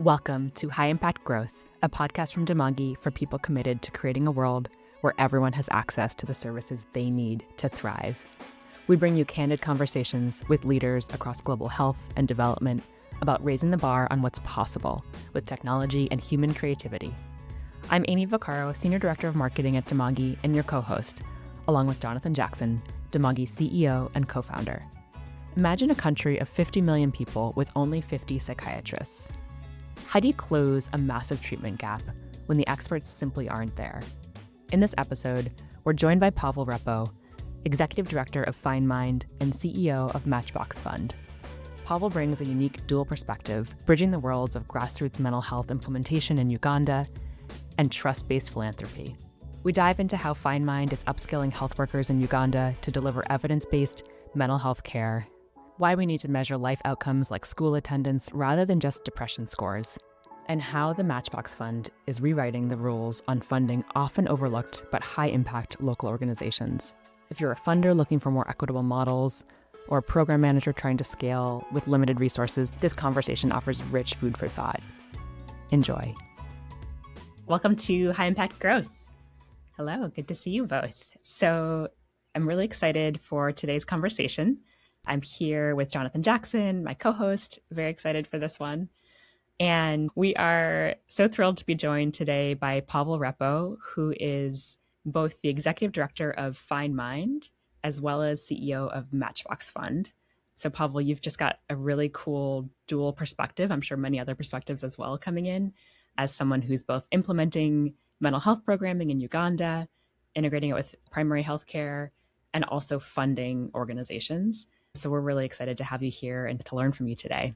Welcome to High Impact Growth, a podcast from Demongi for people committed to creating a world where everyone has access to the services they need to thrive. We bring you candid conversations with leaders across global health and development about raising the bar on what's possible with technology and human creativity. I'm Amy Vaccaro, Senior Director of Marketing at Demongi and your co-host, along with Jonathan Jackson, Demongi's CEO and co-founder. Imagine a country of 50 million people with only 50 psychiatrists. How do you close a massive treatment gap when the experts simply aren't there? In this episode, we're joined by Pavel Reppo, Executive Director of Finemind and CEO of Matchbox Fund. Pavel brings a unique dual perspective, bridging the worlds of grassroots mental health implementation in Uganda and trust-based philanthropy. We dive into how Finemind is upskilling health workers in Uganda to deliver evidence-based mental health care, why we need to measure life outcomes like school attendance rather than just depression scores, and how the Matchbox Fund is rewriting the rules on funding often overlooked but high-impact local organizations. If you're a funder looking for more equitable models or a program manager trying to scale with limited resources, this conversation offers rich food for thought. Enjoy. Welcome to High Impact Growth. Hello, good to see you both. So I'm really excited for today's conversation. I'm here with Jonathan Jackson, my co-host, very excited for this one. And we are so thrilled to be joined today by Pavel Reppo, who is both the Executive Director of Finemind as well as CEO of Matchbox Fund. So Pavel, you've just got a really cool dual perspective. I'm sure many other perspectives as well coming in as someone who's both implementing mental health programming in Uganda, integrating it with primary health care, and also funding organizations. So we're really excited to have you here and to learn from you today.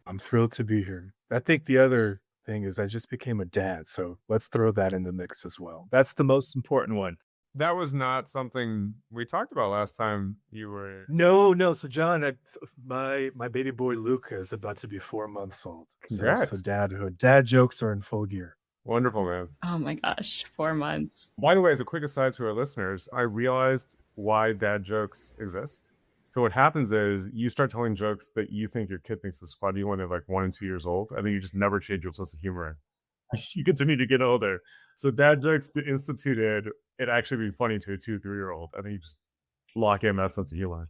I'm thrilled to be here. I think the other thing is I just became a dad, so let's throw that in the mix as well. That's the most important one. That was not something we talked about last time you were... No. So John, my baby boy Luca is about to be 4 months old. Congrats. So dadhood, dad jokes are in full gear. Wonderful, man. Oh my gosh, 4 months. By the way, as a quick aside to our listeners, I realized why dad jokes exist. So what happens is you start telling jokes that you think your kid thinks is funny when they're like 1 and 2 years old, and then you just never change your sense of humor. You continue to get older. So dad jokes be instituted, it actually be funny to a 2 or 3-year-old. I think you just lock in that sense of humor.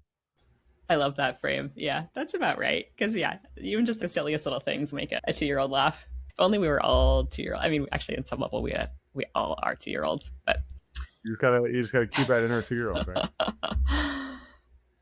I love that frame. Yeah, that's about right. Because even just the silliest little things make a 2-year-old laugh. If only we were all 2-year-olds. I mean, actually, in some level, we all are 2-year-olds. But You just gotta keep that inner 2-year-old, right?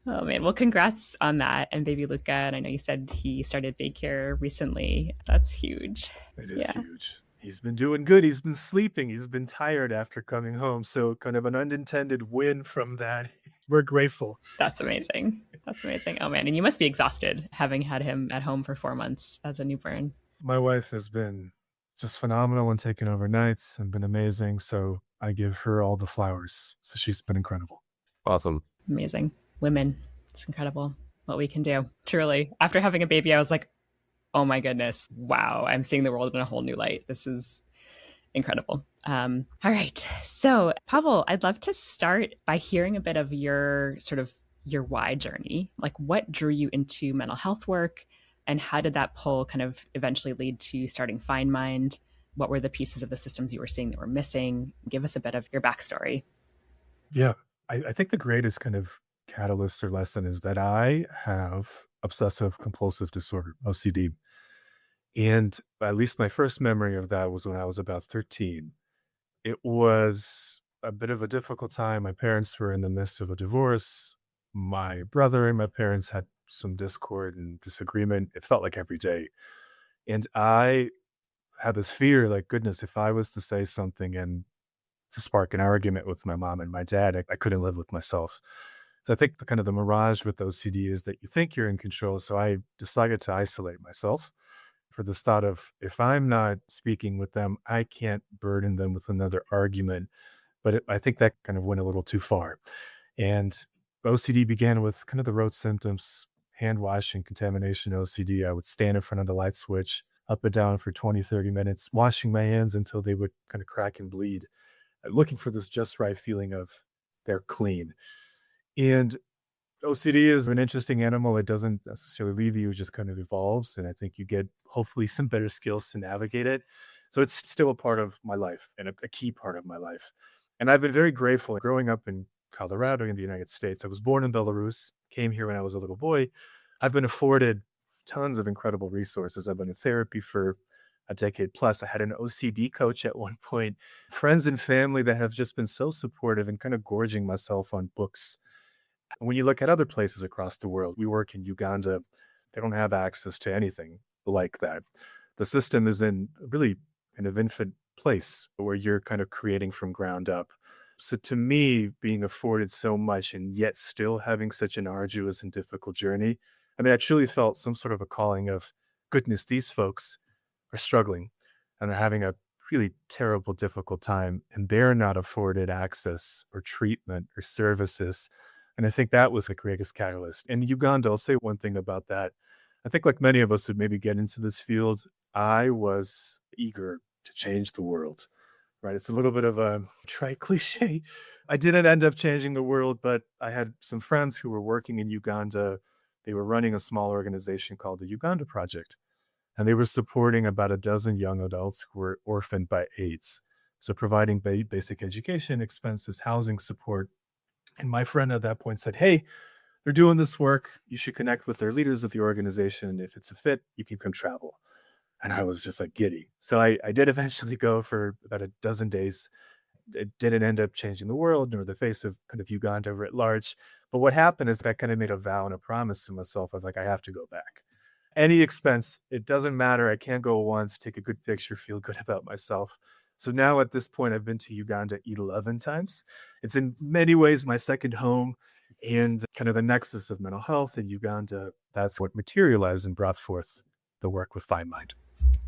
Oh man, well, congrats on that. And baby Luca, and I know you said he started daycare recently. That's huge. It is huge. He's been doing good. He's been sleeping. He's been tired after coming home. So kind of an unintended win from that. We're grateful. That's amazing. That's amazing. Oh man, and you must be exhausted having had him at home for 4 months as a newborn. My wife has been just phenomenal and taking over nights and been amazing. So I give her all the flowers. So she's been incredible. Awesome. Amazing. Women. It's incredible what we can do. Truly. After having a baby, I was like, oh my goodness. Wow. I'm seeing the world in a whole new light. This is incredible. All right. So Pavel, I'd love to start by hearing a bit of your why journey. Like what drew you into mental health work and how did that pull kind of eventually lead to starting Finemind? What were the pieces of the systems you were seeing that were missing? Give us a bit of your backstory. Yeah. I think the greatest kind of catalyst or lesson is that I have obsessive compulsive disorder, OCD. And at least my first memory of that was when I was about 13. It was a bit of a difficult time. My parents were in the midst of a divorce. My brother and my parents had some discord and disagreement. It felt like every day. And I had this fear, like, goodness, if I was to say something and to spark an argument with my mom and my dad, I couldn't live with myself. So I think the mirage with OCD is that you think you're in control. So I decided to isolate myself for this thought of if I'm not speaking with them, I can't burden them with another argument. But I think that kind of went a little too far. And OCD began with kind of the rote symptoms, hand washing, contamination, OCD. I would stand in front of the light switch up and down for 20, 30 minutes, washing my hands until they would kind of crack and bleed, looking for this just right feeling of they're clean. And OCD is an interesting animal. It doesn't necessarily leave you, it just kind of evolves. And I think you get hopefully some better skills to navigate it. So it's still a part of my life and a key part of my life. And I've been very grateful growing up in Colorado in the United States. I was born in Belarus, came here when I was a little boy. I've been afforded tons of incredible resources. I've been in therapy for a decade plus. I had an OCD coach at one point, friends and family that have just been so supportive and kind of gorging myself on books. When you look at other places across the world, we work in Uganda, they don't have access to anything like that. The system is in a really kind of infant place where you're kind of creating from ground up. So to me, being afforded so much and yet still having such an arduous and difficult journey, I mean, I truly felt some sort of a calling of goodness, these folks are struggling and are having a really terrible, difficult time, and they're not afforded access or treatment or services. And I think that was the greatest catalyst. In Uganda, I'll say one thing about that. I think, like many of us who maybe get into this field, I was eager to change the world, right? It's a little bit of a trite cliche. I didn't end up changing the world, but I had some friends who were working in Uganda. They were running a small organization called the Uganda Project, and they were supporting about a dozen young adults who were orphaned by AIDS. So providing basic education, expenses, housing support. And my friend at that point said, "Hey, they're doing this work. You should connect with their leaders of the organization. If it's a fit, you can come travel." And I was just like giddy. So I did eventually go for about a dozen days. It didn't end up changing the world nor the face of kind of Uganda writ large. But what happened is I kind of made a vow and a promise to myself of like, I have to go back. Any expense, it doesn't matter. I can't go once, take a good picture, feel good about myself. So now at this point, I've been to Uganda 11 times. It's in many ways my second home and kind of the nexus of mental health in Uganda. That's what materialized and brought forth the work with Finemind.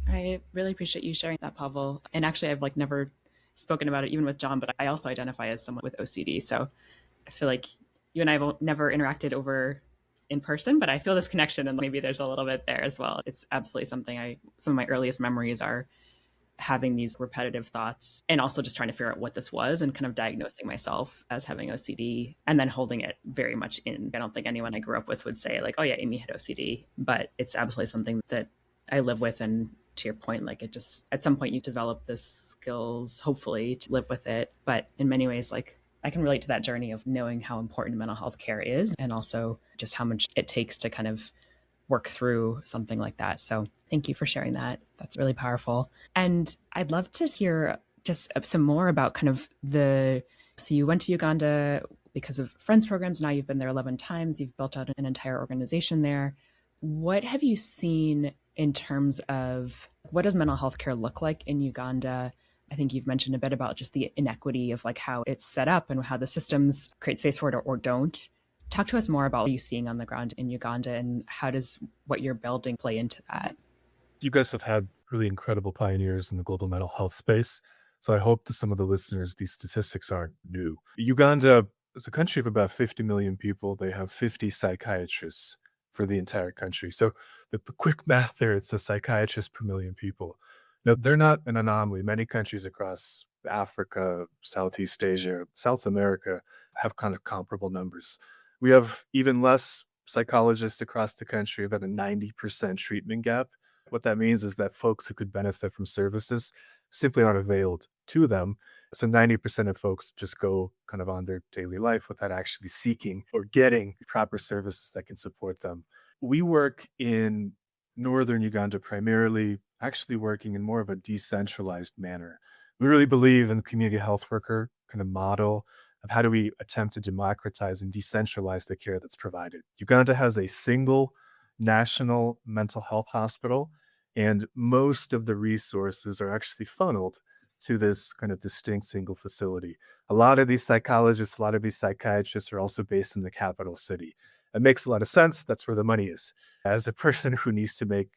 I really appreciate you sharing that, Pavel. And actually, I've never spoken about it even with John, but I also identify as someone with OCD. So I feel like you and I have never interacted over in person, but I feel this connection, and maybe there's a little bit there as well. It's absolutely something some of my earliest memories are having these repetitive thoughts and also just trying to figure out what this was and kind of diagnosing myself as having OCD and then holding it very much in. I don't think anyone I grew up with would say like, oh yeah, Amy had OCD, but it's absolutely something that I live with. And to your point, like it just, at some point you develop the skills, hopefully, to live with it. But in many ways, like I can relate to that journey of knowing how important mental health care is and also just how much it takes to kind of work through something like that. So thank you for sharing that. That's really powerful. And I'd love to hear just some more about kind of so you went to Uganda because of friends programs. Now you've been there 11 times. You've built out an entire organization there. What have you seen in terms of what does mental health care look like in Uganda? I think you've mentioned a bit about just the inequity of like how it's set up and how the systems create space for it or don't. Talk to us more about what you're seeing on the ground in Uganda and how does what you're building play into that? You guys have had really incredible pioneers in the global mental health space. So I hope to some of the listeners, these statistics aren't new. Uganda is a country of about 50 million people. They have 50 psychiatrists for the entire country. So the quick math there, it's a psychiatrist per million people. Now, they're not an anomaly. Many countries across Africa, Southeast Asia, South America have kind of comparable numbers. We have even less psychologists across the country, about a 90% treatment gap. What that means is that folks who could benefit from services simply aren't availed to them. So 90% of folks just go kind of on their daily life without actually seeking or getting proper services that can support them. We work in northern Uganda primarily, actually working in more of a decentralized manner. We really believe in the community health worker kind of model of how do we attempt to democratize and decentralize the care that's provided. Uganda has a single national mental health hospital, and most of the resources are actually funneled to this kind of distinct single facility. A lot of these psychologists, a lot of these psychiatrists are also based in the capital city. It makes a lot of sense. That's where the money is. As a person who needs to make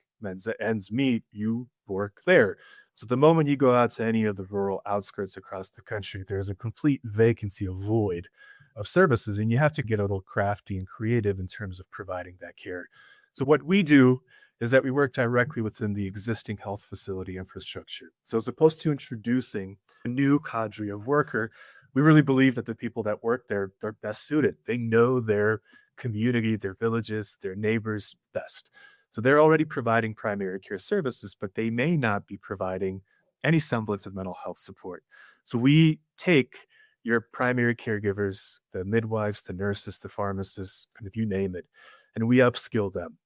ends meet, you work there. So the moment you go out to any of the rural outskirts across the country, there's a complete vacancy, a void of services, and you have to get a little crafty and creative in terms of providing that care. So what we do is that we work directly within the existing health facility infrastructure. So as opposed to introducing a new cadre of worker, we really believe that the people that work there are best suited. They know their community, their villages, their neighbors best. So they're already providing primary care services, but they may not be providing any semblance of mental health support. So we take your primary caregivers, the midwives, the nurses, the pharmacists, kind of you name it, and we upskill them.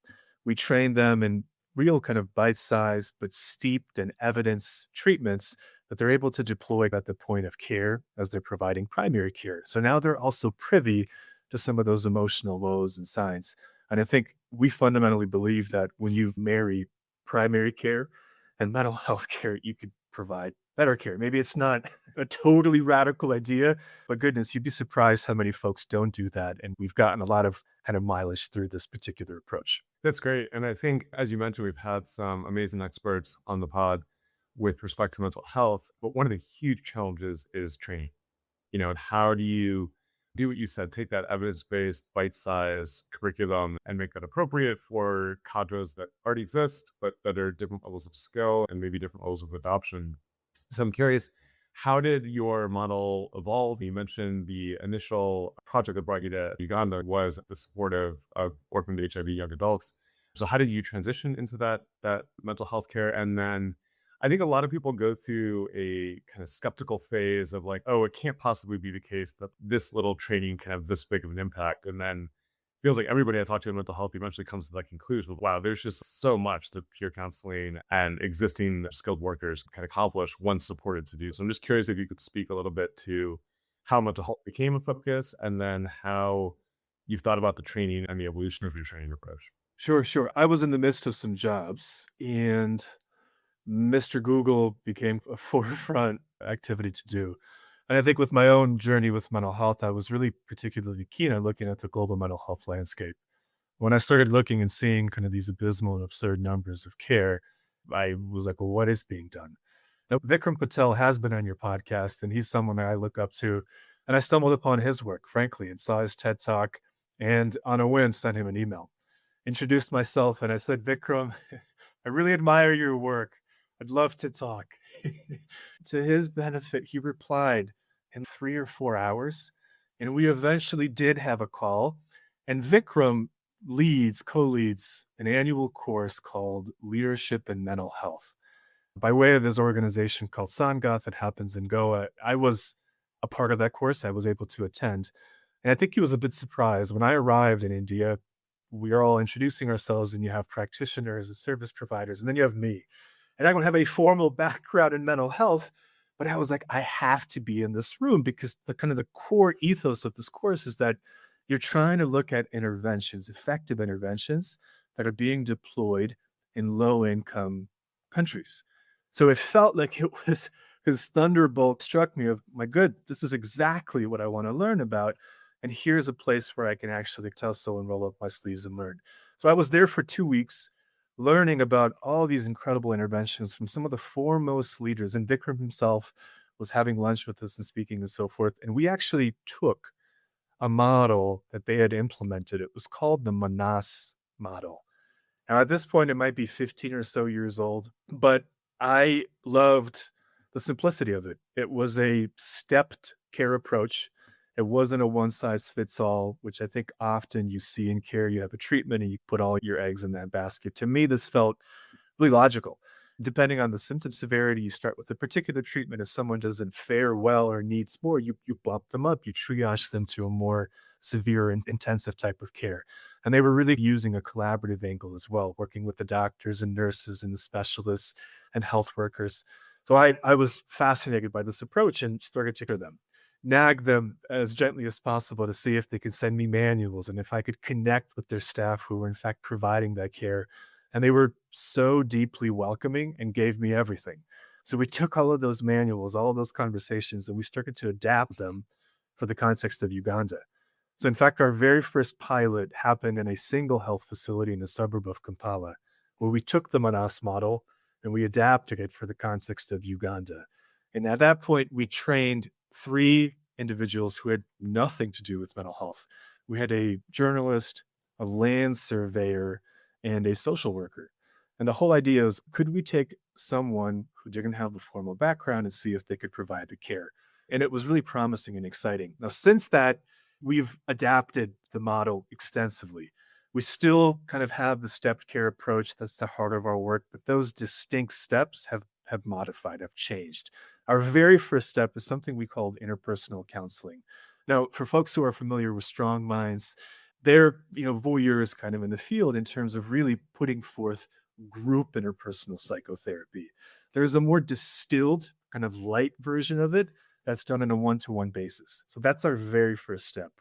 We train them in real kind of bite-sized but steeped in evidence treatments that they're able to deploy at the point of care as they're providing primary care. So now they're also privy to some of those emotional woes and signs. And I think we fundamentally believe that when you marry primary care and mental health care, you could provide better care. Maybe it's not a totally radical idea, but goodness, you'd be surprised how many folks don't do that. And we've gotten a lot of kind of mileage through this particular approach. That's great. And I think, as you mentioned, we've had some amazing experts on the pod with respect to mental health. But one of the huge challenges is training, and how do you do what you said, take that evidence-based, bite-sized curriculum and make that appropriate for cadres that already exist, but that are different levels of skill and maybe different levels of adoption. So I'm curious, how did your model evolve? You mentioned the initial project that brought you to Uganda was the support of orphaned HIV young adults. So how did you transition into that mental health care? And then I think a lot of people go through a kind of skeptical phase of like, oh, it can't possibly be the case that this little training can have this big of an impact. And then feels like everybody I talk to in mental health eventually comes to that conclusion. Wow, there's just so much that peer counseling and existing skilled workers can accomplish once supported to do. So I'm just curious if you could speak a little bit to how mental health became a focus and then how you've thought about the training and the evolution of your training approach. Sure, sure. I was in the midst of some jobs and Mr. Google became a forefront activity to do. And I think with my own journey with mental health, I was really particularly keen on looking at the global mental health landscape. When I started looking and seeing kind of these abysmal and absurd numbers of care, I was like, well, what is being done? Now, Vikram Patel has been on your podcast, and he's someone that I look up to. And I stumbled upon his work, frankly, and saw his TED Talk, and on a whim sent him an email. Introduced myself, and I said, Vikram, I really admire your work. I'd love to talk. To his benefit, he replied in 3 or 4 hours, and we eventually did have a call. And Vikram co-leads an annual course called Leadership in Mental Health by way of his organization called Sangath that happens in Goa. I was a part of that course. I was able to attend. And I think he was a bit surprised. When I arrived in India, we are all introducing ourselves, and you have practitioners and service providers, and then you have me. And I don't have a formal background in mental health, but I was like, I have to be in this room because the kind of the core ethos of this course is that you're trying to look at interventions, effective interventions that are being deployed in low income countries. So it felt like it was this thunderbolt struck me of, my good, this is exactly what I want to learn about. And here's a place where I can actually tussle and roll up my sleeves and learn. So I was there for 2 weeks learning about all these incredible interventions from some of the foremost leaders. And Vikram himself was having lunch with us and speaking and so forth. And we actually took a model that they had implemented. It was called the Manas model. Now, at this point, it might be 15 or so years old, but I loved the simplicity of it. It was a stepped care approach. It wasn't a one size fits all, which I think often you see in care. You have a treatment and you put all your eggs in that basket. To me, this felt really logical. Depending on the symptom severity, you start with a particular treatment. If someone doesn't fare well or needs more, you bump them up, you triage them to a more severe and intensive type of care. And they were really using a collaborative angle as well, working with the doctors and nurses and the specialists and health workers. So I was fascinated by this approach and started to them, nag them as gently as possible to see if they could send me manuals and if I could connect with their staff who were in fact providing that care. And they were so deeply welcoming and gave me everything. So we took all of those manuals, all of those conversations, and we started to adapt them for the context of Uganda. So in fact, our very first pilot happened in a single health facility in a suburb of Kampala, where we took the Manas model and we adapted it for the context of Uganda. And at that point, we trained 3 individuals who had nothing to do with mental health. We had a journalist, a land surveyor, and a social worker. And the whole idea is, could we take someone who didn't have the formal background and see if they could provide the care? And it was really promising and exciting. Now, since that, we've adapted the model extensively. We still kind of have the stepped care approach. That's the heart of our work, but those distinct steps have modified, have changed. Our very first step is something we called interpersonal counseling. Now, for folks who are familiar with strong minds, they're, voyeurs kind of in the field in terms of really putting forth group interpersonal psychotherapy. There's a more distilled, kind of light version of it that's done on a one-to-one basis. So that's our very first step.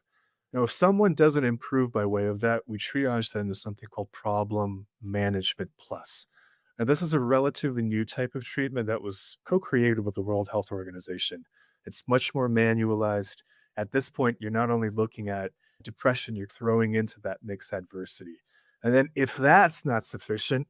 Now, if someone doesn't improve by way of that, we triage them to something called problem management plus. Now, this is a relatively new type of treatment that was co-created with the World Health Organization. It's much more manualized. At this point, you're not only looking at depression, you're throwing into that mix adversity. And then if that's not sufficient,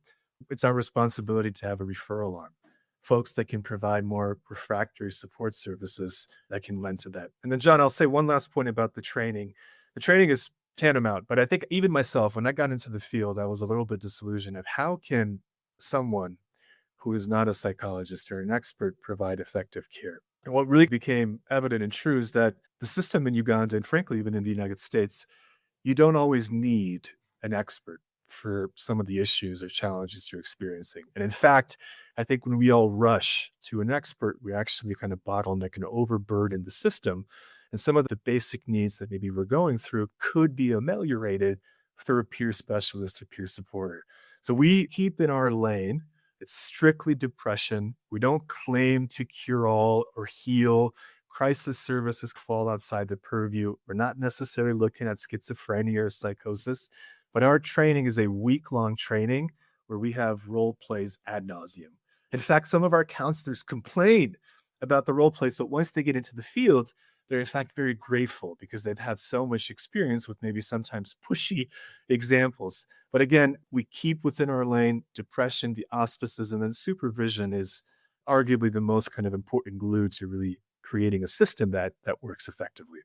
it's our responsibility to have a referral arm, folks that can provide more refractory support services that can lend to that. And then, John, I'll say one last point about the training. The training is tantamount, but I think even myself, when I got into the field, I was a little bit disillusioned of how can someone who is not a psychologist or an expert provide effective care. And what really became evident and true is that the system in Uganda, and frankly, even in the United States, you don't always need an expert for some of the issues or challenges you're experiencing. And in fact, I think when we all rush to an expert, we actually kind of bottleneck and overburden the system. And some of the basic needs that maybe we're going through could be ameliorated through a peer specialist or peer supporter. So we keep in our lane. It's strictly depression. We don't claim to cure all or heal. Crisis services fall outside the purview. We're not necessarily looking at schizophrenia or psychosis, but our training is a week-long training where we have role plays ad nauseum. In fact, some of our counselors complain about the role plays, but once they get into the field, they're in fact very grateful because they've had so much experience with maybe sometimes pushy examples. But again, we keep within our lane. Depression, the auspices, and then supervision is arguably the most kind of important glue to really creating a system that works effectively.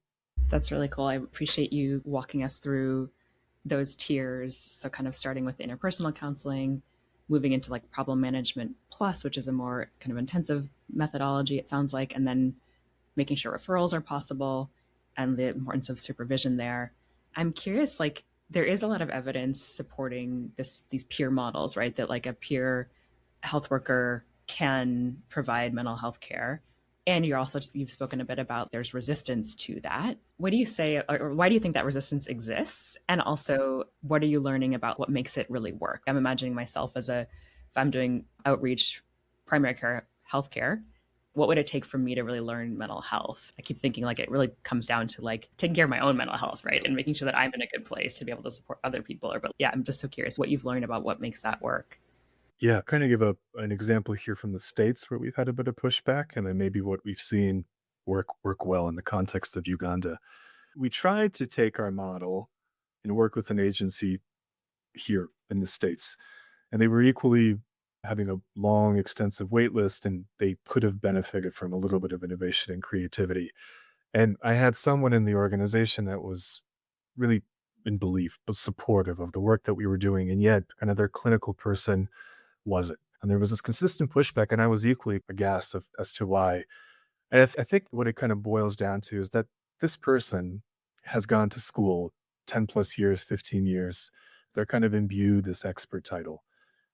That's really cool. I appreciate you walking us through those tiers. So kind of starting with interpersonal counseling, moving into like problem management plus, which is a more kind of intensive methodology, it sounds like, and then making sure referrals are possible and the importance of supervision there. I'm curious, like there is a lot of evidence supporting these peer models, right? That like a peer health worker can provide mental health care. And you've spoken a bit about there's resistance to that. What do you say, or why do you think that resistance exists? And also, what are you learning about what makes it really work? I'm imagining myself if I'm doing outreach, primary care, healthcare, what would it take for me to really learn mental health? I keep thinking like it really comes down to like taking care of my own mental health, right? And making sure that I'm in a good place to be able to support other people. But yeah, I'm just so curious what you've learned about what makes that work. Yeah, kind of give an example here from the States where we've had a bit of pushback, and then maybe what we've seen work well in the context of Uganda. We tried to take our model and work with an agency here in the States, and they were equally having a long, extensive wait list, and they could have benefited from a little bit of innovation and creativity. And I had someone in the organization that was really in belief, but supportive of the work that we were doing, and yet kind of their clinical person wasn't. And there was this consistent pushback, and I was equally aghast as to why. And I think what it kind of boils down to is that this person has gone to school 10 plus years, 15 years. They're kind of imbued this expert title.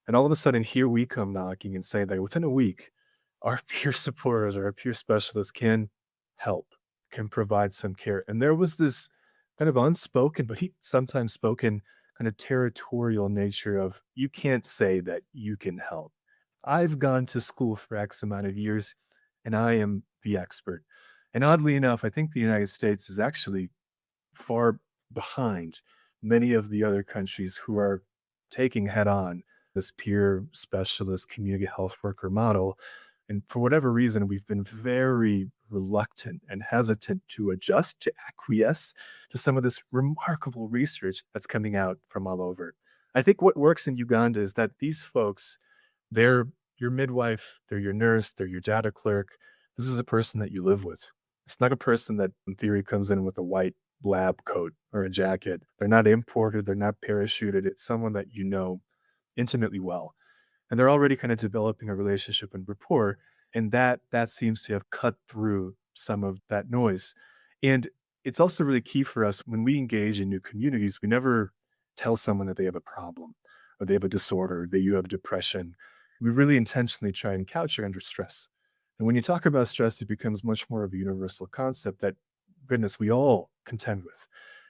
And all of a sudden, here we come knocking and say that within a week, our peer supporters or our peer specialists can help, can provide some care. And there was this kind of unspoken, but he sometimes spoken kind of territorial nature of you can't say that you can help. I've gone to school for X amount of years and I am the expert. And oddly enough, I think the United States is actually far behind many of the other countries who are taking head on this peer specialist community health worker model. And for whatever reason, we've been very reluctant and hesitant to adjust, to acquiesce to some of this remarkable research that's coming out from all over. I think what works in Uganda is that these folks, they're your midwife, they're your nurse, they're your data clerk. This is a person that you live with. It's not a person that, in theory, comes in with a white lab coat or a jacket. They're not imported, they're not parachuted. It's someone that you know intimately well. And they're already kind of developing a relationship and rapport. And that seems to have cut through some of that noise. And it's also really key for us when we engage in new communities, we never tell someone that they have a problem or they have a disorder, that you have depression. We really intentionally try and couch it under stress. And when you talk about stress, it becomes much more of a universal concept that, goodness, we all contend with.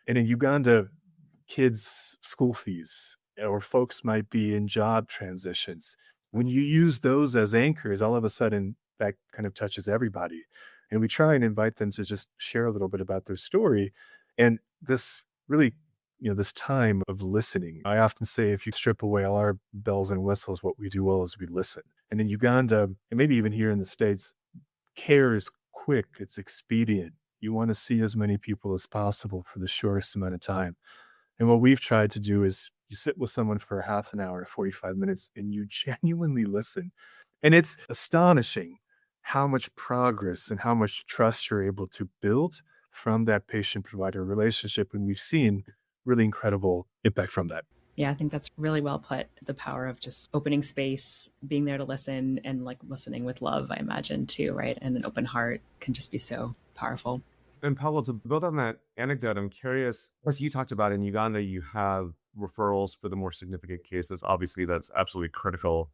And in Uganda, kids' school fees or folks might be in job transitions. When you use those as anchors, all of a sudden that kind of touches everybody. And we try and invite them to just share a little bit about their story. And this really, this time of listening. I often say if you strip away all our bells and whistles, what we do well is we listen. And in Uganda, and maybe even here in the States, care is quick, it's expedient. You want to see as many people as possible for the shortest amount of time. And what we've tried to do is you sit with someone for half an hour, 45 minutes, and you genuinely listen. And it's astonishing how much progress and how much trust you're able to build from that patient provider relationship. And we've seen really incredible impact from that. Yeah, I think that's really well put. The power of just opening space, being there to listen, and like listening with love, I imagine too, right? And an open heart can just be so powerful. And Pavel, to build on that anecdote, I'm curious, as you talked about in Uganda, you have referrals for the more significant cases. Obviously, that's absolutely critical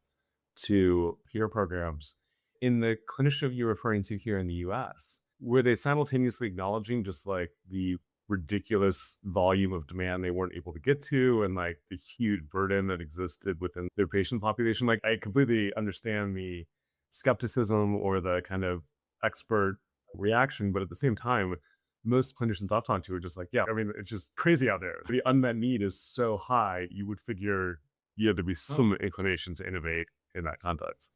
to peer programs. In the clinician you're referring to here in the US, were they simultaneously acknowledging just like the ridiculous volume of demand they weren't able to get to and like the huge burden that existed within their patient population? Like, I completely understand the skepticism or the kind of expert reaction, but at the same time, most clinicians I've talked to are just like, yeah, I mean, it's just crazy out there. The unmet need is so high, you would figure, yeah, there'd be some inclination to innovate in that context.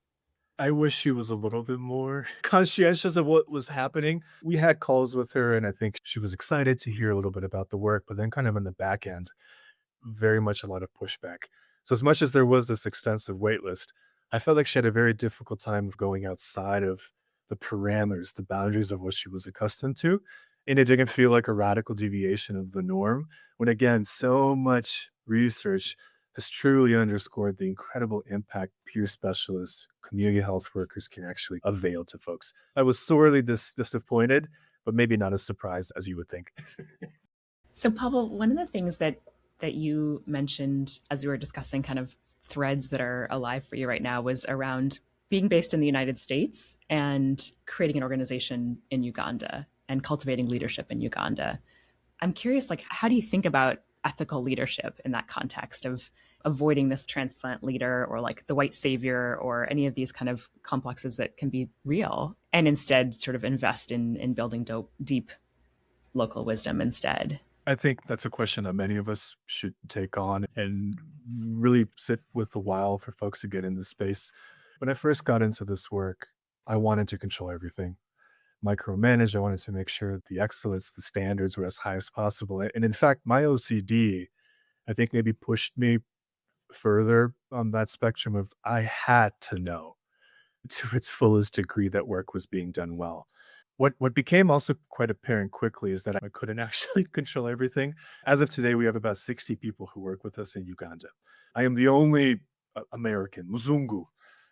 I wish she was a little bit more conscientious of what was happening. We had calls with her, and I think she was excited to hear a little bit about the work, but then kind of in the back end, very much a lot of pushback. So as much as there was this extensive wait list, I felt like she had a very difficult time of going outside of the parameters, the boundaries of what she was accustomed to. And it didn't feel like a radical deviation of the norm. When again, so much research has truly underscored the incredible impact peer specialists, community health workers can actually avail to folks. I was sorely disappointed, but maybe not as surprised as you would think. So, Pavel, one of the things that you mentioned as we were discussing kind of threads that are alive for you right now was around being based in the United States and creating an organization in Uganda and cultivating leadership in Uganda. I'm curious, like, how do you think about ethical leadership in that context of avoiding this transplant leader or like the white savior or any of these kind of complexes that can be real, and instead sort of invest in building deep local wisdom instead? I think that's a question that many of us should take on and really sit with a while for folks to get in this space. When I first got into this work, I wanted to control everything, micromanage. I wanted to make sure that the excellence, the standards were as high as possible. And in fact, my OCD, I think maybe pushed me further on that spectrum of I had to know to its fullest degree that work was being done well. What became also quite apparent quickly is that I couldn't actually control everything. As of today, we have about 60 people who work with us in Uganda. I am the only American, Mzungu,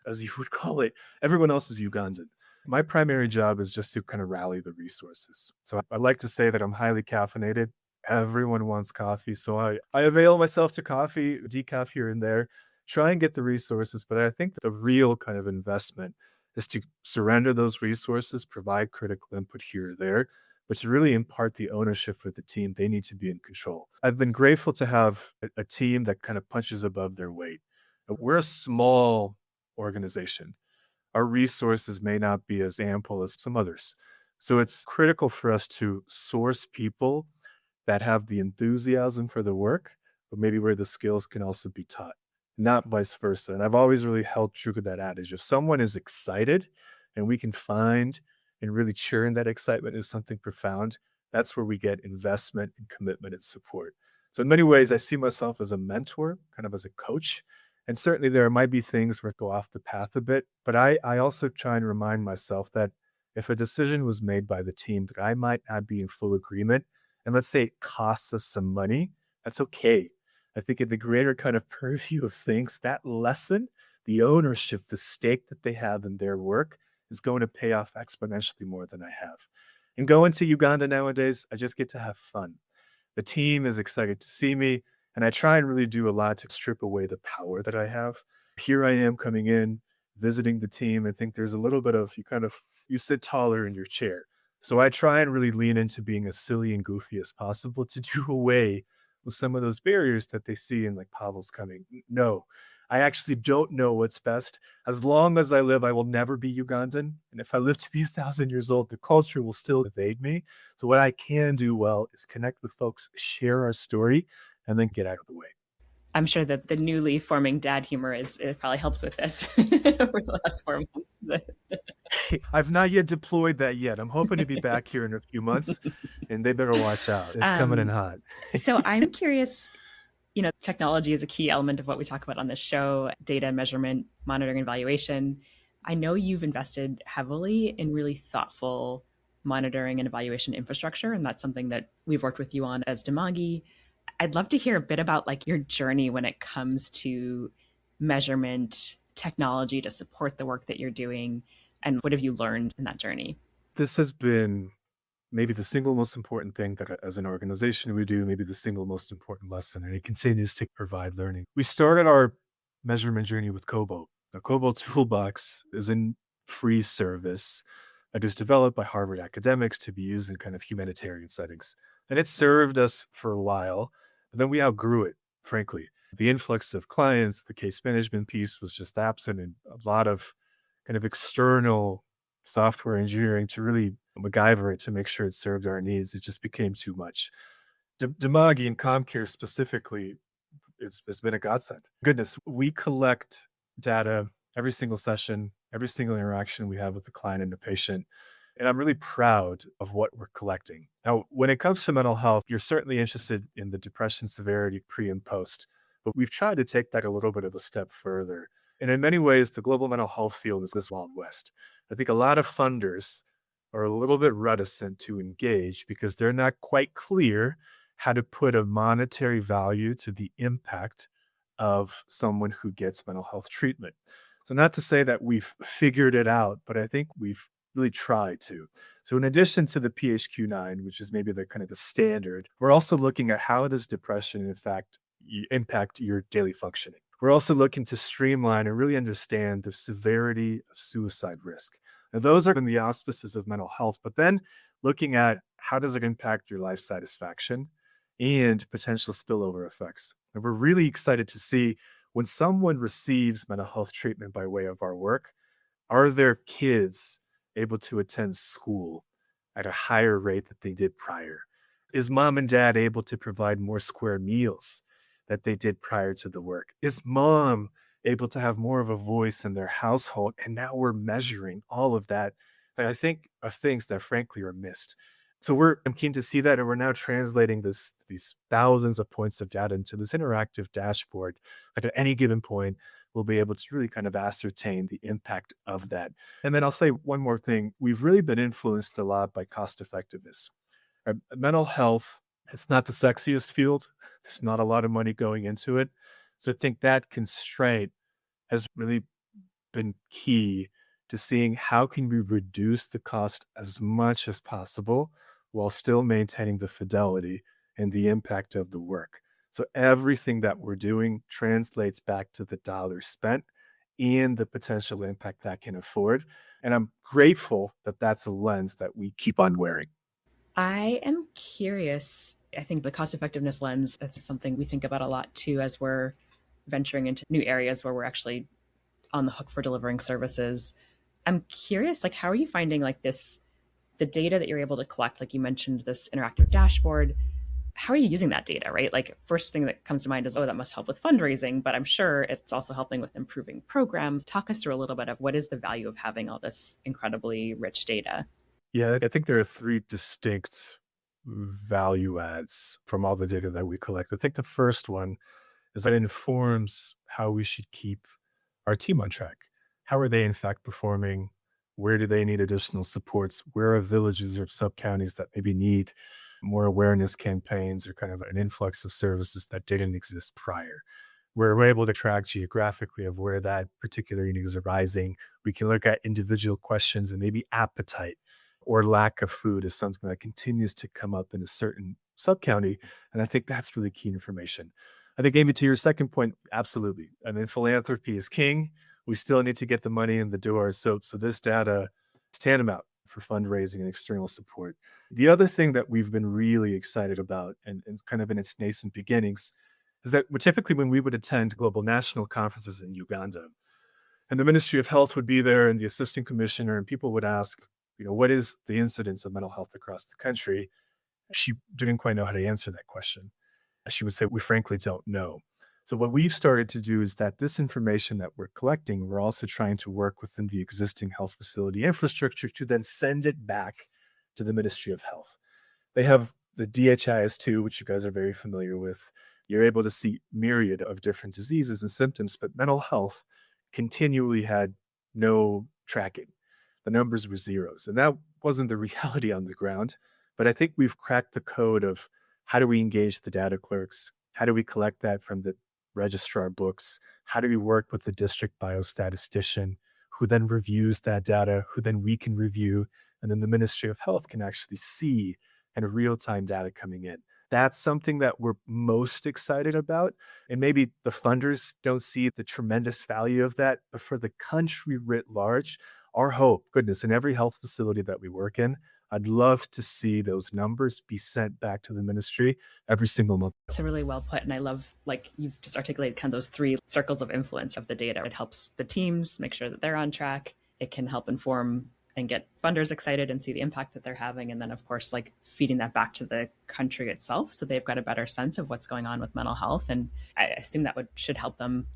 as you would call it. Everyone else is Ugandan. My primary job is just to kind of rally the resources. So I like to say that I'm highly caffeinated. Everyone wants coffee. So I avail myself to coffee, decaf here and there, try and get the resources. But I think the real kind of investment is to surrender those resources, provide critical input here or there, but to really impart the ownership for the team. They need to be in control. I've been grateful to have a team that kind of punches above their weight. We're a small organization. Our resources may not be as ample as some others. So it's critical for us to source people that have the enthusiasm for the work, but maybe where the skills can also be taught, not vice versa. And I've always really held true to that adage. If someone is excited and we can find and really churn that excitement into something profound, that's where we get investment and commitment and support. So in many ways, I see myself as a mentor, kind of as a coach. And certainly there might be things where I go off the path a bit, but I also try and remind myself that if a decision was made by the team that I might not be in full agreement, and let's say it costs us some money, that's okay. I think in the greater kind of purview of things, that lesson, the ownership, the stake that they have in their work is going to pay off exponentially more than I have. And going to Uganda nowadays, I just get to have fun. The team is excited to see me. And I try and really do a lot to strip away the power that I have. Here I am coming in, visiting the team. I think there's a little bit of you sit taller in your chair. So I try and really lean into being as silly and goofy as possible to do away with some of those barriers that they see in like Pavel's coming. No, I actually don't know what's best. As long as I live, I will never be Ugandan. And if I live to be 1,000 years old, the culture will still evade me. So what I can do well is connect with folks, share our story, and then get out of the way. I'm sure that the newly forming dad humor it probably helps with this over the last 4 months. I've not yet deployed that yet. I'm hoping to be back here in a few months, and they better watch out. It's coming in hot. So I'm curious, technology is a key element of what we talk about on this show, data measurement, monitoring, and evaluation. I know you've invested heavily in really thoughtful monitoring and evaluation infrastructure, and that's something that we've worked with you on as Demangi. I'd love to hear a bit about like your journey when it comes to measurement technology to support the work that you're doing, and what have you learned in that journey? This has been maybe the single most important thing that as an organization we do, maybe the single most important lesson, and it continues to provide learning. We started our measurement journey with Kobo. The Kobo Toolbox is a free service that is developed by Harvard academics to be used in kind of humanitarian settings. And it served us for a while, but then we outgrew it, frankly. The influx of clients, the case management piece was just absent, and a lot of kind of external software engineering to really MacGyver it to make sure it served our needs. It just became too much. Demagi and ComCare specifically, it's been a godsend. Goodness, we collect data every single session, every single interaction we have with the client and the patient. And I'm really proud of what we're collecting. Now, when it comes to mental health, you're certainly interested in the depression severity pre and post, but we've tried to take that a little bit of a step further. And in many ways, the global mental health field is this Wild West. I think a lot of funders are a little bit reticent to engage because they're not quite clear how to put a monetary value to the impact of someone who gets mental health treatment. So not to say that we've figured it out, but I think we've really tried to. So in addition to the PHQ-9, which is maybe the kind of the standard, we're also looking at how does depression in fact impact your daily functioning. We're also looking to streamline and really understand the severity of suicide risk. Now, those are in the auspices of mental health, but then looking at how does it impact your life satisfaction and potential spillover effects. And we're really excited to see when someone receives mental health treatment by way of our work, are their kids able to attend school at a higher rate than they did prior? Is mom and dad able to provide more square meals that they did prior to the work? Is mom able to have more of a voice in their household? And now we're measuring all of that I think are things that frankly are missed. So I'm keen to see that, and we're now translating these thousands of points of data into this interactive dashboard that at any given point we'll be able to really kind of ascertain the impact of that. And then I'll say one more thing. We've really been influenced a lot by cost effectiveness. Mental health, it's not the sexiest field. There's not a lot of money going into it. So I think that constraint has really been key to seeing how can we reduce the cost as much as possible while still maintaining the fidelity and the impact of the work. So everything that we're doing translates back to the dollar spent and the potential impact that can afford. And I'm grateful that that's a lens that we keep on wearing. I am curious. I think the cost effectiveness lens, that's something we think about a lot too as we're venturing into new areas where we're actually on the hook for delivering services. I'm curious, like, how are you finding like the data that you're able to collect? Like you mentioned this interactive dashboard. How are you using that data, right? Like first thing that comes to mind is, oh, that must help with fundraising, but I'm sure it's also helping with improving programs. Talk us through a little bit of what is the value of having all this incredibly rich data? Yeah, I think there are three distinct value adds from all the data that we collect. I think the first one is that it informs how we should keep our team on track. How are they, in fact, performing? Where do they need additional supports? Where are villages or sub counties that maybe need more awareness campaigns or kind of an influx of services that didn't exist prior? We're able to track geographically of where that particular need is arising. We can look at individual questions and maybe appetite or lack of food is something that continues to come up in a certain sub county. And I think that's really key information. I think, Amy, to your second point, absolutely. I mean, philanthropy is king. We still need to get the money in the door. So this data is tantamount for fundraising and external support. The other thing that we've been really excited about and kind of in its nascent beginnings is that typically when we would attend global national conferences in Uganda, and the Ministry of Health would be there and the assistant commissioner, and people would ask, what is the incidence of mental health across the country? She didn't quite know how to answer that question. She would say, we frankly don't know. So what we've started to do is that this information that we're collecting, we're also trying to work within the existing health facility infrastructure to then send it back to the Ministry of Health. They have the DHIS2, which you guys are very familiar with. You're able to see myriad of different diseases and symptoms, but mental health continually had no tracking. The numbers were zeros. And that wasn't the reality on the ground. But I think we've cracked the code of how do we engage the data clerks? How do we collect that from the registrar books? How do we work with the district biostatistician who then reviews that data, who then we can review, and then the Ministry of Health can actually see kind of real-time data coming in. That's something that we're most excited about. And maybe the funders don't see the tremendous value of that, but for the country writ large, our hope, goodness, in every health facility that we work in, I'd love to see those numbers be sent back to the ministry every single month. It's really well put. And I love, like, you've just articulated kind of those three circles of influence of the data. It helps the teams make sure that they're on track. It can help inform and get funders excited and see the impact that they're having. And then, of course, like feeding that back to the country itself. So they've got a better sense of what's going on with mental health. And I assume that should help them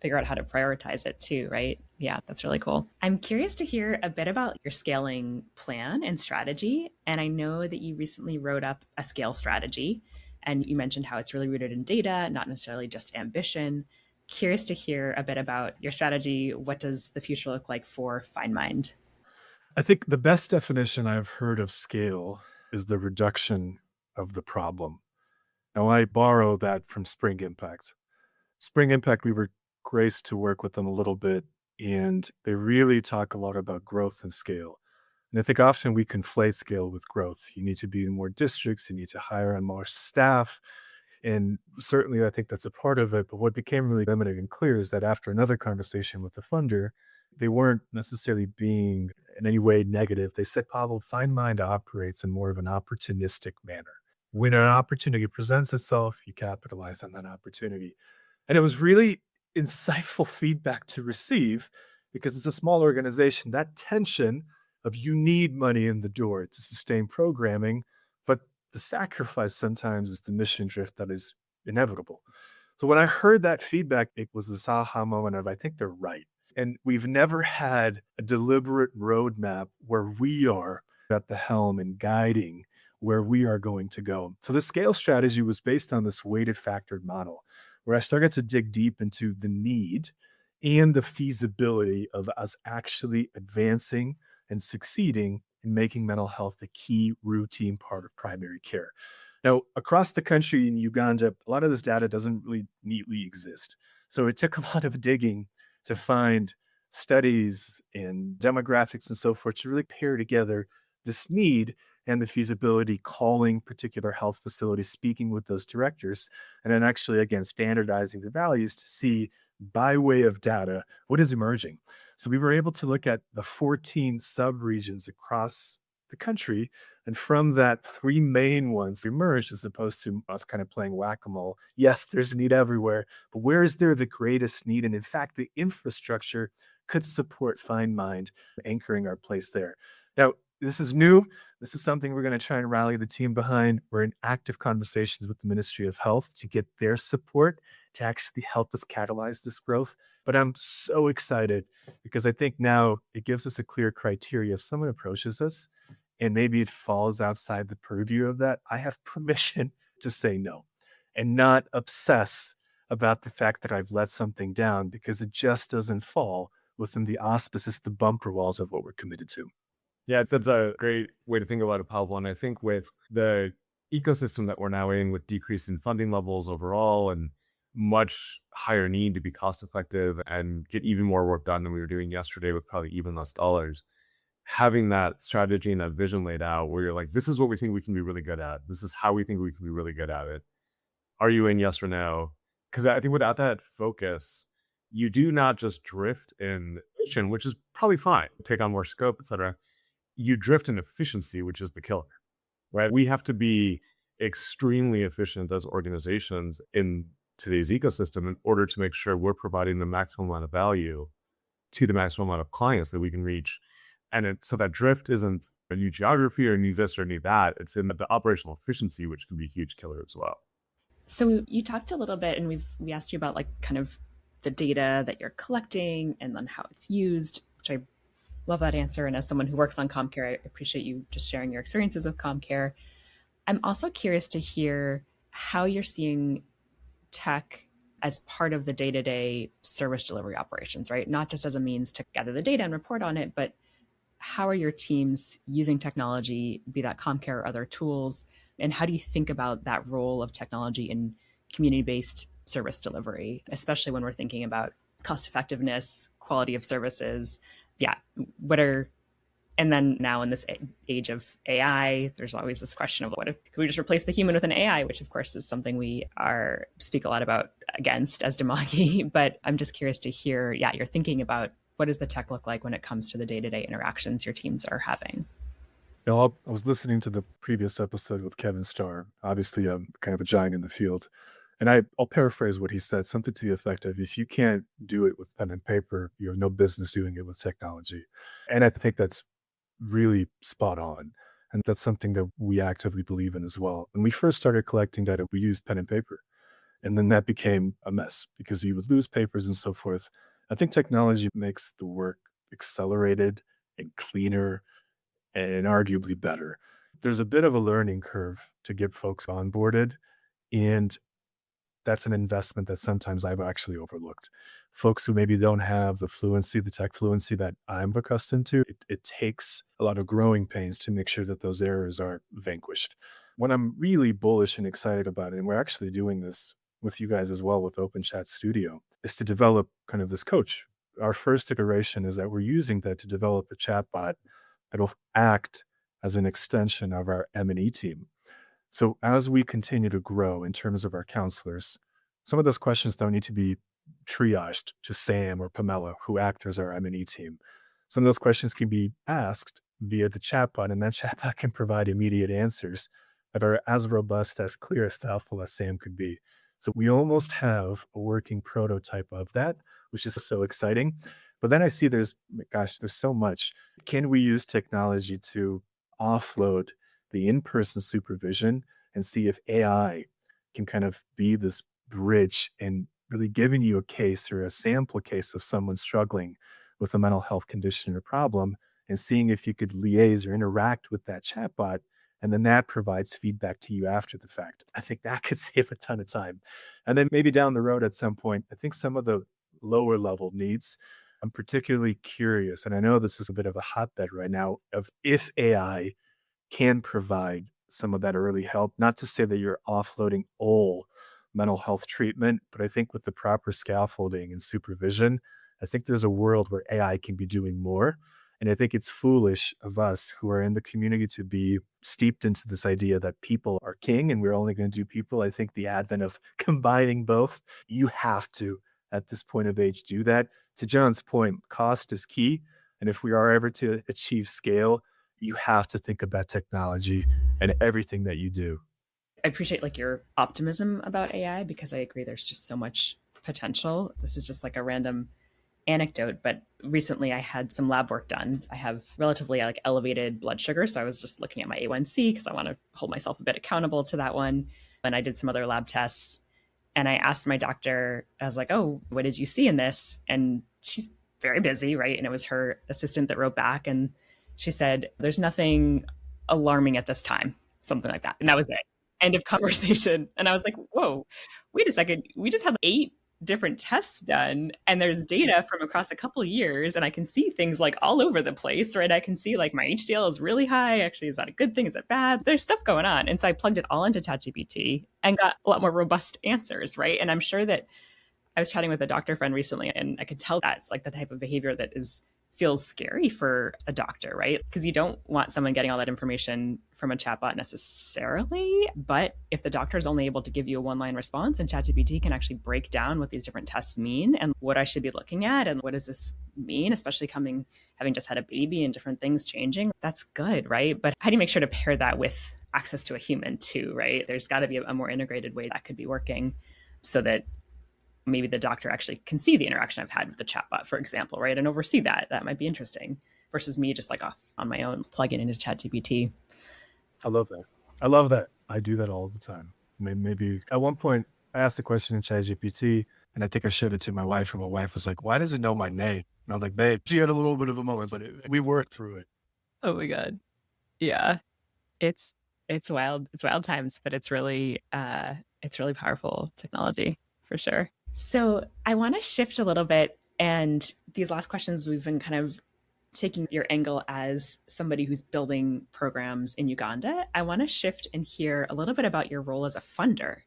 figure out how to prioritize it too, right? Yeah, that's really cool. I'm curious to hear a bit about your scaling plan and strategy. And I know that you recently wrote up a scale strategy, and you mentioned how it's really rooted in data, not necessarily just ambition. Curious to hear a bit about your strategy. What does the future look like for Finemind? I think the best definition I've heard of scale is the reduction of the problem. Now, I borrow that from Spring Impact. Spring Impact, we were graced to work with them a little bit, and they really talk a lot about growth and scale. And I think often we conflate scale with growth. You need to be in more districts, you need to hire on more staff. And certainly I think that's a part of it. But what became really limited and clear is that after another conversation with the funder, they weren't necessarily being in any way negative. They said, Pavel, Finemind operates in more of an opportunistic manner. When an opportunity presents itself, you capitalize on that opportunity. And it was really insightful feedback to receive because it's a small organization. That tension of you need money in the door to sustain programming, but the sacrifice sometimes is the mission drift that is inevitable. So when I heard that feedback, it was this aha moment of, I think they're right. And we've never had a deliberate roadmap where we are at the helm and guiding where we are going to go. So the scale strategy was based on this weighted factored model where I started to dig deep into the need and the feasibility of us actually advancing and succeeding in making mental health a key routine part of primary care. Now, across the country in Uganda, a lot of this data doesn't really neatly exist. So it took a lot of digging to find studies and demographics and so forth to really pair together this need and the feasibility, calling particular health facilities, speaking with those directors, and then actually, again, standardizing the values to see by way of data what is emerging. So we were able to look at the 14 sub-regions across the country, and from that, three main ones emerged as opposed to us kind of playing whack-a-mole. Yes, there's a need everywhere, but where is there the greatest need? And in fact, the infrastructure could support Finemind, anchoring our place there. Now, this is new. This is something we're going to try and rally the team behind. We're in active conversations with the Ministry of Health to get their support to actually help us catalyze this growth. But I'm so excited because I think now it gives us a clear criteria. If someone approaches us and maybe it falls outside the purview of that, I have permission to say no and not obsess about the fact that I've let something down because it just doesn't fall within the auspices, the bumper walls of what we're committed to. Yeah, that's a great way to think about it, Pavel. And I think with the ecosystem that we're now in, with decrease in funding levels overall and much higher need to be cost effective and get even more work done than we were doing yesterday with probably even less dollars, having that strategy and that vision laid out where you're like, this is what we think we can be really good at. This is how we think we can be really good at it. Are you in? Yes or no? Because I think without that focus, you do not just drift in vision, which is probably fine, take on more scope, etc. You drift in efficiency, which is the killer, right? We have to be extremely efficient as organizations in today's ecosystem in order to make sure we're providing the maximum amount of value to the maximum amount of clients that we can reach. So that drift isn't a new geography or new this or new that. It's in the operational efficiency, which can be a huge killer as well. So you talked a little bit, and we asked you about like kind of the data that you're collecting and then how it's used, which I love that answer. And as someone who works on ComCare, I appreciate you just sharing your experiences with ComCare. I'm also curious to hear how you're seeing tech as part of the day-to-day service delivery operations, right? Not just as a means to gather the data and report on it, but how are your teams using technology, be that ComCare or other tools? And how do you think about that role of technology in community-based service delivery, especially when we're thinking about cost effectiveness, quality of services? Yeah, and then now in this age of AI, there's always this question of what if could we just replace the human with an AI, which of course is something we speak a lot about against as Demagi. But I'm just curious to hear, you're thinking about what does the tech look like when it comes to the day-to-day interactions your teams are having? I was listening to the previous episode with Kevin Starr. Obviously, I'm kind of a giant in the field. And I'll paraphrase what he said, something to the effect of, if you can't do it with pen and paper, you have no business doing it with technology. And I think that's really spot on. And that's something that we actively believe in as well. When we first started collecting data, we used pen and paper. And then that became a mess because you would lose papers and so forth. I think technology makes the work accelerated and cleaner and arguably better. There's a bit of a learning curve to get folks onboarded. And that's an investment that sometimes I've actually overlooked. Folks who maybe don't have the fluency, the tech fluency that I'm accustomed to, it takes a lot of growing pains to make sure that those errors are vanquished. When I'm really bullish and excited about it, and we're actually doing this with you guys as well with Open Chat Studio, is to develop kind of this coach. Our first iteration is that we're using that to develop a chatbot that'll act as an extension of our M&E team. So as we continue to grow in terms of our counselors, some of those questions don't need to be triaged to Sam or Pamela, who act as our M&E team. Some of those questions can be asked via the chatbot, and that chatbot can provide immediate answers that are as robust, as clear, as thoughtful as Sam could be. So we almost have a working prototype of that, which is so exciting. But then I see there's so much. Can we use technology to offload the in-person supervision and see if AI can kind of be this bridge and really giving you a case or a sample case of someone struggling with a mental health condition or problem and seeing if you could liaise or interact with that chatbot. And then that provides feedback to you after the fact. I think that could save a ton of time. And then maybe down the road at some point, I think some of the lower level needs, I'm particularly curious, and I know this is a bit of a hotbed right now, of if AI can provide some of that early help. Not to say that you're offloading all mental health treatment, but I think with the proper scaffolding and supervision, I think there's a world where AI can be doing more. And I think it's foolish of us who are in the community to be steeped into this idea that people are king and we're only going to do people. I think the advent of combining both, you have to, at this point of age, do that. To John's point, cost is key. And if we are ever to achieve scale, you have to think about technology and everything that you do. I appreciate like your optimism about AI because I agree there's just so much potential. This is just like a random anecdote, but recently I had some lab work done. I have relatively like elevated blood sugar, so I was just looking at my A1C because I want to hold myself a bit accountable to that one. And I did some other lab tests, and I asked my doctor, I was like, "Oh, what did you see in this?" And she's very busy, right? And it was her assistant that wrote back, and she said, "There's nothing alarming at this time," something like that, and that was it. End of conversation. And I was like, "Whoa, wait a second. We just had 8 different tests done and there's data from across a couple of years and I can see things like all over the place, right? I can see like my HDL is really high. Actually, is that a good thing? Is it bad? There's stuff going on." And so I plugged it all into ChatGPT and got a lot more robust answers, right? And I'm sure that I was chatting with a doctor friend recently and I could tell that's like the type of behavior that is feels scary for a doctor, right? Because you don't want someone getting all that information from a chatbot necessarily. But if the doctor is only able to give you a one-line response and ChatGPT can actually break down what these different tests mean and what I should be looking at and what does this mean, especially having just had a baby and different things changing, that's good, right? But how do you make sure to pair that with access to a human too, right? There's got to be a more integrated way that could be working so that maybe the doctor actually can see the interaction I've had with the chatbot, for example, right? And oversee that. That might be interesting versus me just like off on my own, plugging into ChatGPT. I love that. I love that. I do that all the time. Maybe at one point I asked a question in ChatGPT and I think I showed it to my wife and my wife was like, why does it know my name? And I was like, babe, she had a little bit of a moment, but we worked through it. Oh my God. Yeah. It's wild. It's wild times, but it's really powerful technology for sure. So I want to shift a little bit. And these last questions, we've been kind of taking your angle as somebody who's building programs in Uganda. I want to shift and hear a little bit about your role as a funder.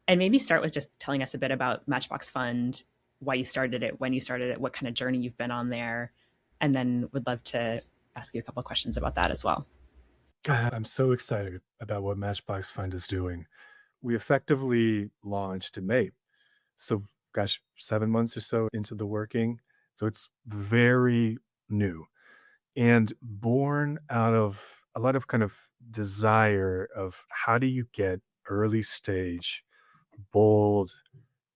And maybe start with just telling us a bit about Matchbox Fund, why you started it, when you started it, what kind of journey you've been on there. And then would love to ask you a couple of questions about that as well. God, I'm so excited about what Matchbox Fund is doing. We effectively launched in May. So, gosh, 7 months or so into the working. So it's very new and born out of a lot of kind of desire of how do you get early stage, bold,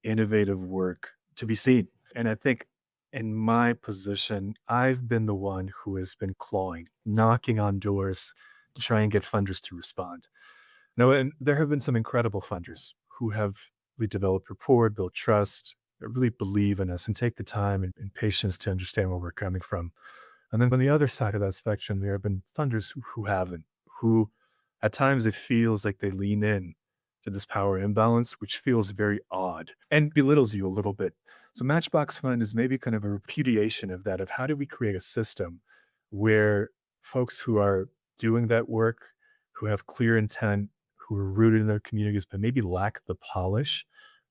innovative work to be seen. And I think in my position, I've been the one who has been clawing, knocking on doors to try and get funders to respond. No, and there have been some incredible funders who have really developed rapport, built trust, really believe in us and take the time and patience to understand where we're coming from. And then on the other side of that spectrum, there have been funders who haven't, who at times it feels like they lean in to this power imbalance, which feels very odd and belittles you a little bit. So Matchbox Fund is maybe kind of a repudiation of that, of how do we create a system where folks who are doing that work, who have clear intent, who are rooted in their communities, but maybe lack the polish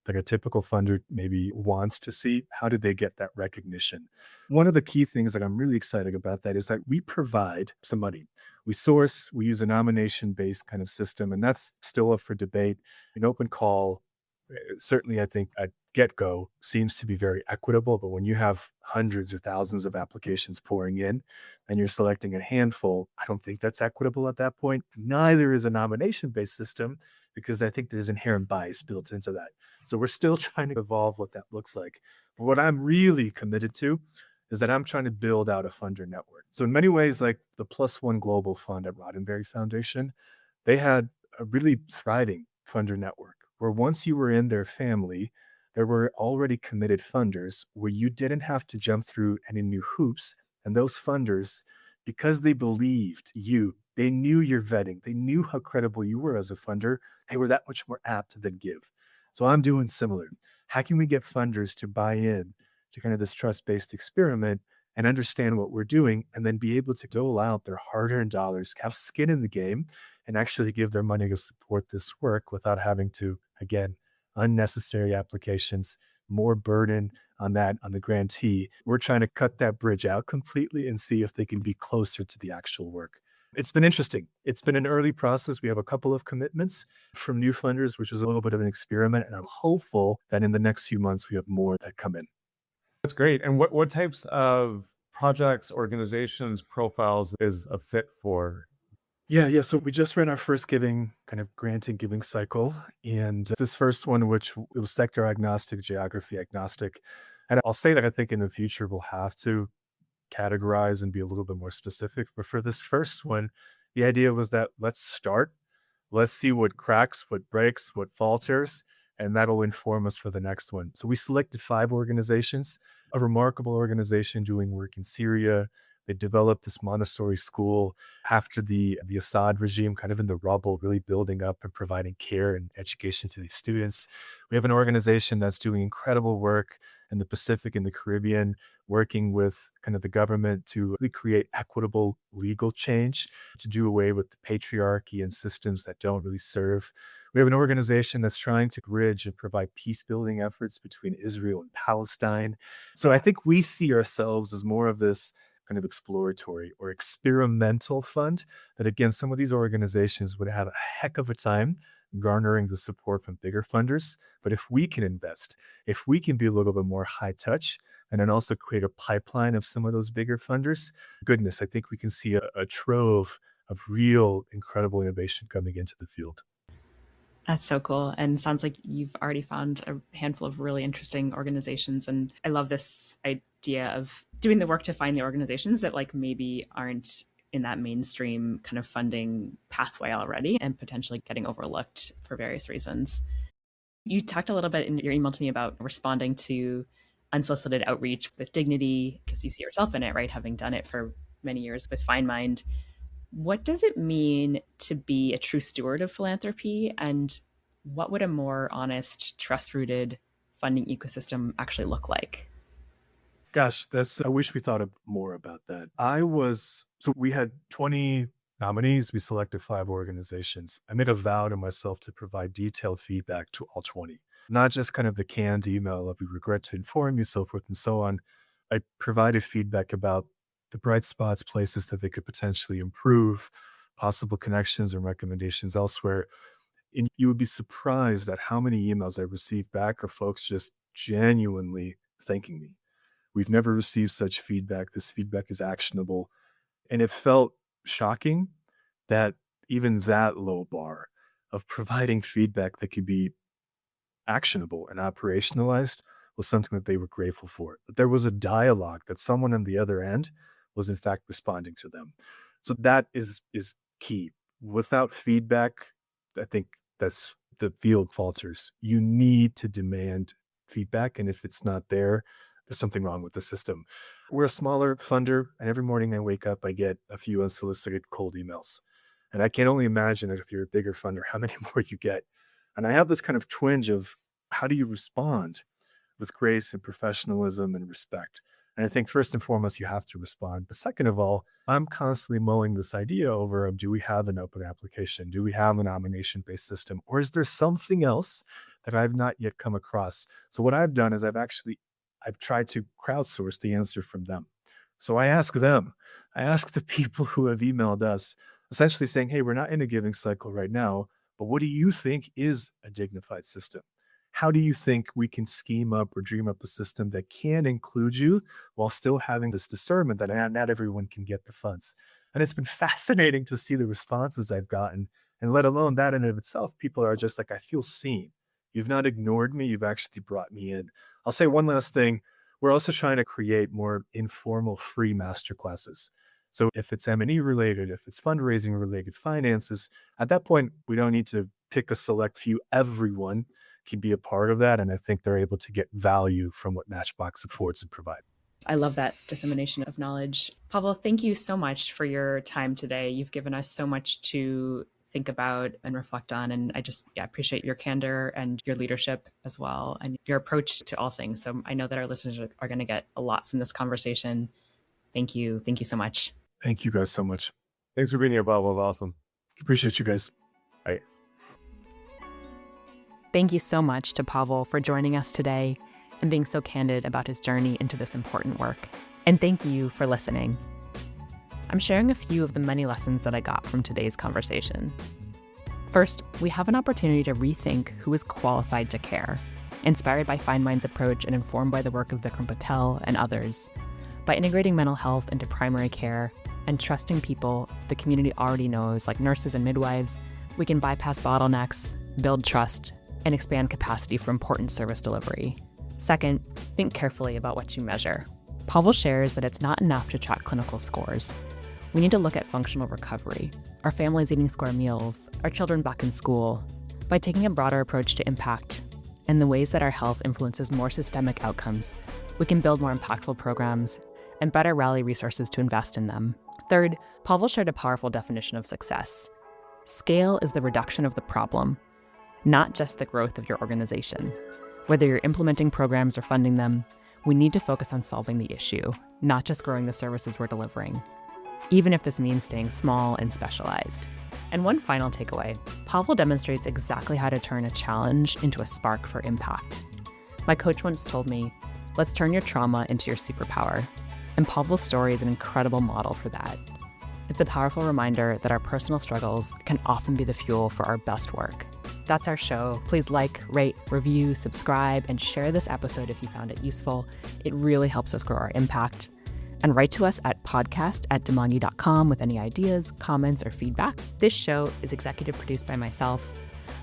that a typical funder maybe wants to see, how do they get that recognition? One of the key things that I'm really excited about that is that we provide some money. We source, we use a nomination-based kind of system, and that's still up for debate. An open call, certainly I think at get-go seems to be very equitable, but when you have hundreds or thousands of applications pouring in and you're selecting a handful, I don't think that's equitable at that point. Neither is a nomination-based system because I think there's inherent bias built into that. So we're still trying to evolve what that looks like. But what I'm really committed to is that I'm trying to build out a funder network. So in many ways, like the Plus One Global Fund at Roddenberry Foundation, they had a really thriving funder network where once you were in their family, there were already committed funders where you didn't have to jump through any new hoops. And those funders, because they believed you, they knew your vetting, they knew how credible you were as a funder, they were that much more apt to then give. So I'm doing similar. How can we get funders to buy in to kind of this trust-based experiment and understand what we're doing and then be able to dole out their hard-earned dollars, have skin in the game, and actually give their money to support this work without having to, again, unnecessary applications, more burden on the grantee. We're trying to cut that bridge out completely and see if they can be closer to the actual work. It's been interesting. It's been an early process. We have a couple of commitments from new funders, which is a little bit of an experiment. And I'm hopeful that in the next few months, we have more that come in. That's great. And what types of projects, organizations, profiles is a fit for? Yeah. So we just ran our first kind of granting giving cycle. And this first one, which it was sector agnostic, geography agnostic. And I'll say that I think in the future, we'll have to categorize and be a little bit more specific. But for this first one, the idea was that let's start, let's see what cracks, what breaks, what falters, and that'll inform us for the next one. So we selected 5 organizations, a remarkable organization doing work in Syria. They developed this Montessori school after the Assad regime, kind of in the rubble, really building up and providing care and education to these students. We have an organization that's doing incredible work in the Pacific and the Caribbean, working with kind of the government to really create equitable legal change, to do away with the patriarchy and systems that don't really serve. We have an organization that's trying to bridge and provide peace building efforts between Israel and Palestine. So I think we see ourselves as more of this kind of exploratory or experimental fund that, again, some of these organizations would have a heck of a time garnering the support from bigger funders. But if we can invest, if we can be a little bit more high touch, and then also create a pipeline of some of those bigger funders, goodness, I think we can see a trove of real incredible innovation coming into the field. That's so cool. And sounds like you've already found a handful of really interesting organizations. And I love this idea of doing the work to find the organizations that like maybe aren't in that mainstream kind of funding pathway already and potentially getting overlooked for various reasons. You talked a little bit in your email to me about responding to unsolicited outreach with dignity because you see yourself in it, right? Having done it for many years with Finemind. What does it mean to be a true steward of philanthropy? And what would a more honest, trust-rooted funding ecosystem actually look like? Gosh, I wish we thought more about that. So we had 20 nominees. We selected 5 organizations. I made a vow to myself to provide detailed feedback to all 20, not just kind of the canned email of we regret to inform you, so forth and so on. I provided feedback about the bright spots, places that they could potentially improve, possible connections and recommendations elsewhere. And you would be surprised at how many emails I received back of folks just genuinely thanking me. We've never received such feedback. This feedback is actionable. And it felt shocking that even that low bar of providing feedback that could be actionable and operationalized was something that they were grateful for. That there was a dialogue, that someone on the other end was in fact responding to them. So that is key. Without feedback, I think that's the field falters. You need to demand feedback. And if it's not there, there's something wrong with the system. We're a smaller funder, and every morning I wake up, I get a few unsolicited cold emails. And I can only imagine that if you're a bigger funder, how many more you get. And I have this kind of twinge of how do you respond with grace and professionalism and respect? And I think first and foremost, you have to respond. But second of all, I'm constantly mulling this idea over of, do we have an open application? Do we have a nomination-based system? Or is there something else that I've not yet come across? So what I've done is I've tried to crowdsource the answer from them. So I ask them, I ask the people who have emailed us, essentially saying, hey, we're not in a giving cycle right now, but what do you think is a dignified system? How do you think we can scheme up or dream up a system that can include you while still having this discernment that not everyone can get the funds? And it's been fascinating to see the responses I've gotten. And let alone that in and of itself, people are just like, I feel seen. You've not ignored me. You've actually brought me in. I'll say one last thing. We're also trying to create more informal, free masterclasses. So if it's M&E related, if it's fundraising related, finances, at that point, we don't need to pick a select few. Everyone can be a part of that. And I think they're able to get value from what Matchbox affords and provide. I love that dissemination of knowledge. Pavel, thank you so much for your time today. You've given us so much to think about and reflect on. And I just appreciate your candor and your leadership as well, and your approach to all things. So I know that our listeners are going to get a lot from this conversation. Thank you. Thank you so much. Thank you guys so much. Thanks for being here, Pavel. It was awesome. Appreciate you guys. Thanks. Thank you so much to Pavel for joining us today and being so candid about his journey into this important work. And thank you for listening. I'm sharing a few of the many lessons that I got from today's conversation. First, we have an opportunity to rethink who is qualified to care, inspired by Finemind's approach and informed by the work of Vikram Patel and others. By integrating mental health into primary care and trusting people the community already knows, like nurses and midwives, we can bypass bottlenecks, build trust, and expand capacity for important service delivery. Second, think carefully about what you measure. Pavel shares that it's not enough to track clinical scores. We need to look at functional recovery, our families eating square meals, our children back in school. By taking a broader approach to impact and the ways that our health influences more systemic outcomes, we can build more impactful programs and better rally resources to invest in them. Third, Pavel shared a powerful definition of success. Scale is the reduction of the problem, not just the growth of your organization. Whether you're implementing programs or funding them, we need to focus on solving the issue, not just growing the services we're delivering, even if this means staying small and specialized. And one final takeaway, Pavel demonstrates exactly how to turn a challenge into a spark for impact. My coach once told me, let's turn your trauma into your superpower. And Pavel's story is an incredible model for that. It's a powerful reminder that our personal struggles can often be the fuel for our best work. That's our show. Please like, rate, review, subscribe, and share this episode if you found it useful. It really helps us grow our impact. And write to us at podcast@demangi.com with any ideas, comments, or feedback. This show is executive produced by myself.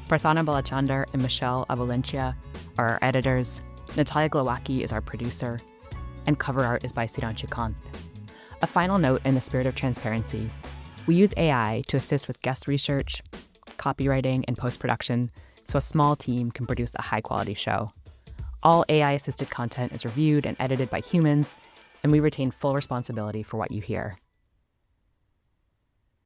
Parthana Balachandar and Michelle Avalencia are our editors. Natalia Glowacki is our producer. And cover art is by Sudhanshu Kanth. A final note in the spirit of transparency. We use AI to assist with guest research, copywriting, and post-production so a small team can produce a high-quality show. All AI-assisted content is reviewed and edited by humans, and we retain full responsibility for what you hear.